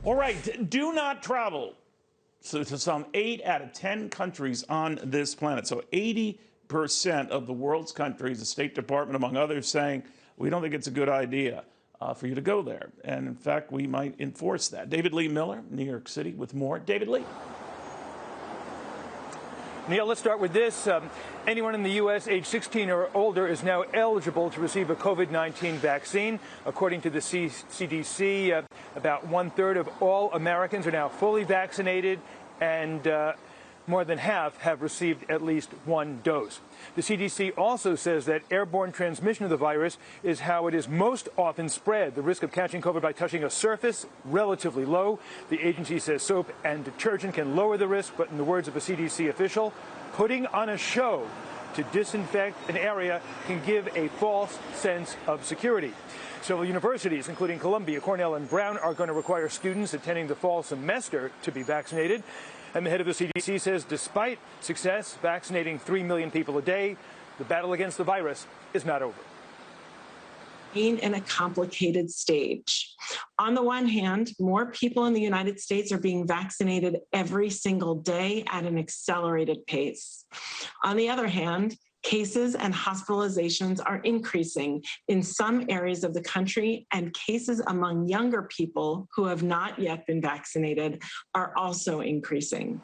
All right, do not travel to some 8 out of 10 countries on this planet. So 80% of the world's countries, the State Department, among others, saying, we don't think it's a good idea for you to go there. And in fact, we might enforce that. David Lee Miller, New York City, with more. David Lee. Neil, let's start with this. Anyone in the U.S. age 16 or older is now eligible to receive a COVID-19 vaccine. According to the CDC, about 1/3 of all Americans are now fully vaccinated, and more than half have received at least one dose. The CDC also says that airborne transmission of the virus is how it is most often spread. The risk of catching COVID by touching a surface, relatively low. The agency says soap and detergent can lower the risk, but in the words of a CDC official, putting on a show to disinfect an area can give a false sense of security. Several universities, including Columbia, Cornell, and Brown, are going to require students attending the fall semester to be vaccinated. And the head of the CDC says despite success vaccinating 3 million people a day, the battle against the virus is not over. In a complicated stage. On the one hand, more people in the United States are being vaccinated every single day at an accelerated pace. On the other hand, cases and hospitalizations are increasing in some areas of the country, and cases among younger people who have not yet been vaccinated are also increasing.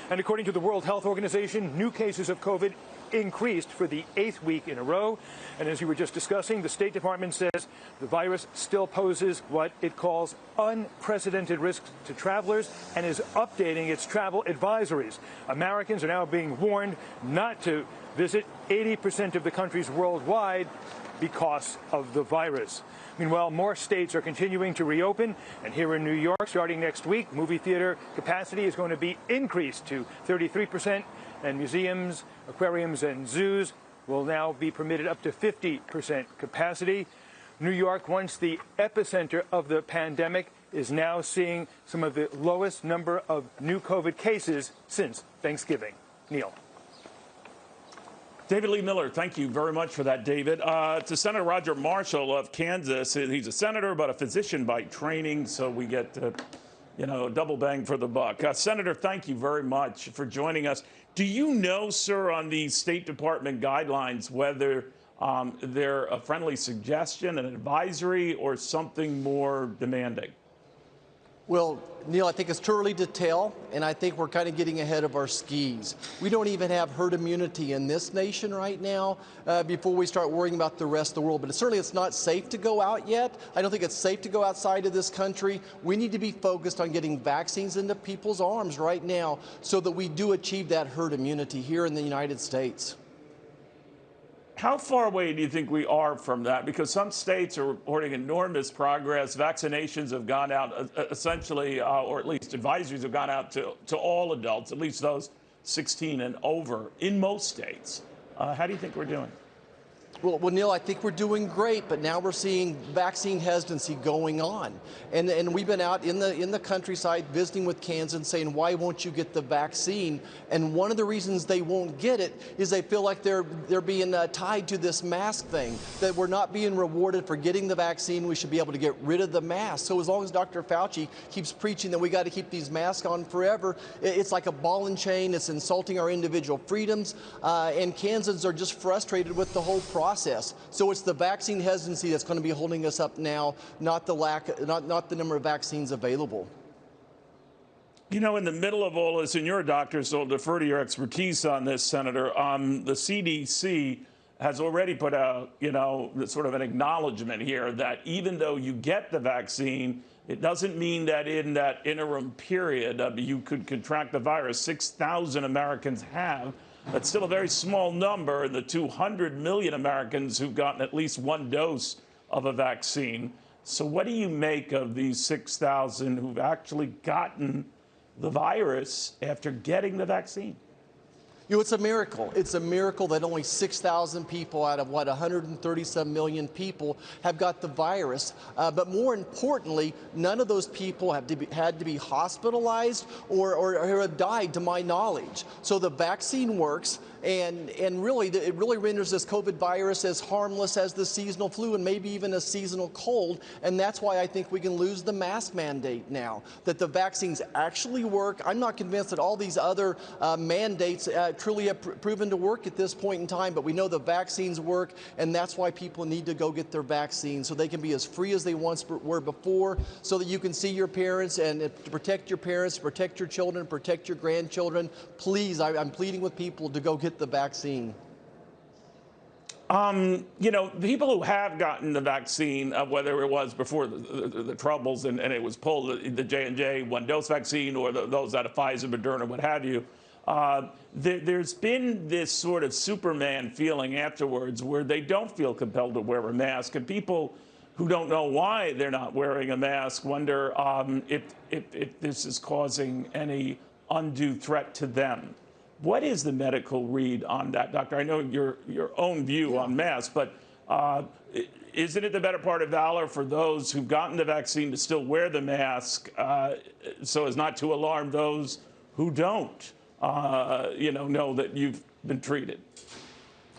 And according to the World Health Organization, new cases of COVID increased for the 8th week in a row. And as you were just discussing, the State Department says the virus still poses what it calls unprecedented risks to travelers and is updating its travel advisories. Americans are now being warned not to visit 80% of the countries worldwide because of the virus. Meanwhile, more states are continuing to reopen, and here in New York, starting next week, movie theater capacity is going to be increased to 33%, and museums, aquariums, and zoos will now be permitted up to 50% capacity. New York, once the epicenter of the pandemic, is now seeing some of the lowest number of new COVID cases since Thanksgiving. Neil. David Lee Miller, thank you very much for that, David. To Senator Roger Marshall of Kansas. He's a senator, but a physician by training, so we get, double bang for the buck. Senator, thank you very much for joining us. Do you know, sir, on these State Department guidelines, whether they're a friendly suggestion, an advisory, or something more demanding? Well, Neil, I think it's too early to tell, and I think we're kind of getting ahead of our skis. We don't even have herd immunity in this nation right now before we start worrying about the rest of the world. But certainly it's not safe to go out yet. I don't think it's safe to go outside of this country. We need to be focused on getting vaccines into people's arms right now so that we do achieve that herd immunity here in the United States. How far away do you think we are from that? Because some states are reporting enormous progress. Vaccinations have gone out essentially, or at least advisories have gone out to all adults, at least those 16 and over in most states. How do you think we're doing? Well, Neil, I think we're doing great, but now we're seeing vaccine hesitancy going on. And we've been out in the countryside visiting with Kansans saying, why won't you get the vaccine? And one of the reasons they won't get it is they feel like they're being tied to this mask thing, that we're not being rewarded for getting the vaccine. We should be able to get rid of the mask. So as long as Dr. Fauci keeps preaching that we got to keep these masks on forever, it's like a ball and chain. It's insulting our individual freedoms. And Kansans are just frustrated with the whole process. So it's the vaccine hesitancy that's going to be holding us up now, not the number of vaccines available. You know, in the middle of all this, and you're a doctor, so I'll defer to your expertise on this, Senator. The CDC has already put out, sort of an acknowledgement here that even though you get the vaccine, it doesn't mean that in that interim period you could contract the virus. 6,000 Americans have. That's still a very small number in the 200 million Americans who've gotten at least one dose of a vaccine. So what do you make of these 6,000 who've actually gotten the virus after getting the vaccine? It's a miracle. It's a miracle that only 6,000 people out of, 137 million people have got the virus. But more importantly, none of those people had to be hospitalized or have died, to my knowledge. So the vaccine works. and really it really renders this COVID virus as harmless as the seasonal flu and maybe even a seasonal cold. And that's why I think we can lose the mask mandate now, that the vaccines actually work. I'm not convinced that all these other mandates truly have proven to work at this point in time, but we know the vaccines work, and that's why people need to go get their vaccine so they can be as free as they once were before, so that you can see your parents and to protect your parents, protect your children, protect your grandchildren. Please, I'm pleading with people to go get the vaccine. You know, people who have gotten the vaccine, whether it was before the troubles and it was pulled, the J&J one-dose vaccine, or those out of Pfizer, Moderna, what have you, there's been this sort of Superman feeling afterwards where they don't feel compelled to wear a mask. And people who don't know why they're not wearing a mask wonder if this is causing any undue threat to them. What is the medical read on that, doctor? I know your own view on masks, but isn't it the better part of valor for those who've gotten the vaccine to still wear the mask so as not to alarm those who don't, know that you've been treated?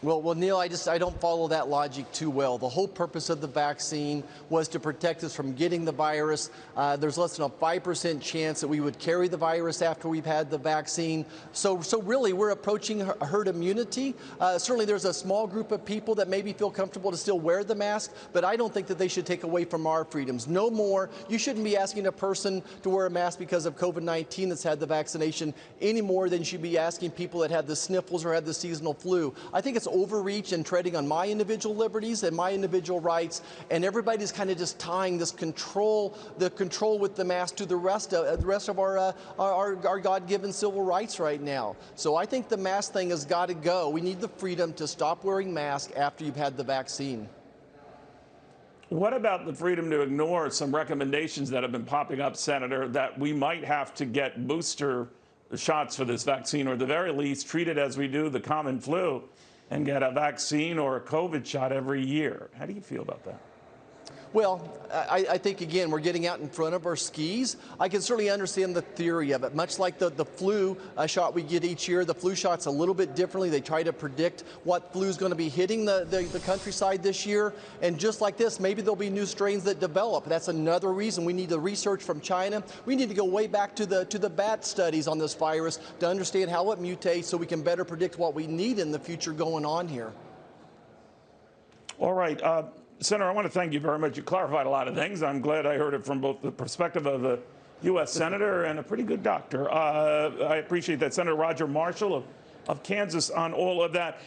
Well, Neil, I don't follow that logic too well. The whole purpose of the vaccine was to protect us from getting the virus. There's less than a 5% chance that we would carry the virus after we've had the vaccine. So really, we're approaching herd immunity. Certainly, there's a small group of people that maybe feel comfortable to still wear the mask, but I don't think that they should take away from our freedoms. No more. You shouldn't be asking a person to wear a mask because of COVID-19 that's had the vaccination any more than you should be asking people that had the sniffles or had the seasonal flu. I think it's overreach and treading on my individual liberties and my individual rights, and everybody's kind of just tying this control with the mask to the rest of our God-given civil rights right now. So I think the mask thing has got to go. We need the freedom to stop wearing masks after you've had the vaccine. What about the freedom to ignore some recommendations that have been popping up, Senator, that we might have to get booster shots for this vaccine, or at the very least treat it as we do the common flu and get a vaccine or a COVID shot every year? How do you feel about that? Well, I think, again, we're getting out in front of our skis. I can certainly understand the theory of it. Much like the flu shot we get each year, the flu shot's a little bit differently. They try to predict what flu is going to be hitting the countryside this year. And just like this, maybe there'll be new strains that develop. That's another reason we need the research from China. We need to go way back to the bat studies on this virus to understand how it mutates so we can better predict what we need in the future going on here. All right. Senator, I want to thank you very much. You clarified a lot of things. I'm glad I heard it from both the perspective of a U.S. Senator and a pretty good doctor. I appreciate that. Senator Roger Marshall of Kansas on all of that.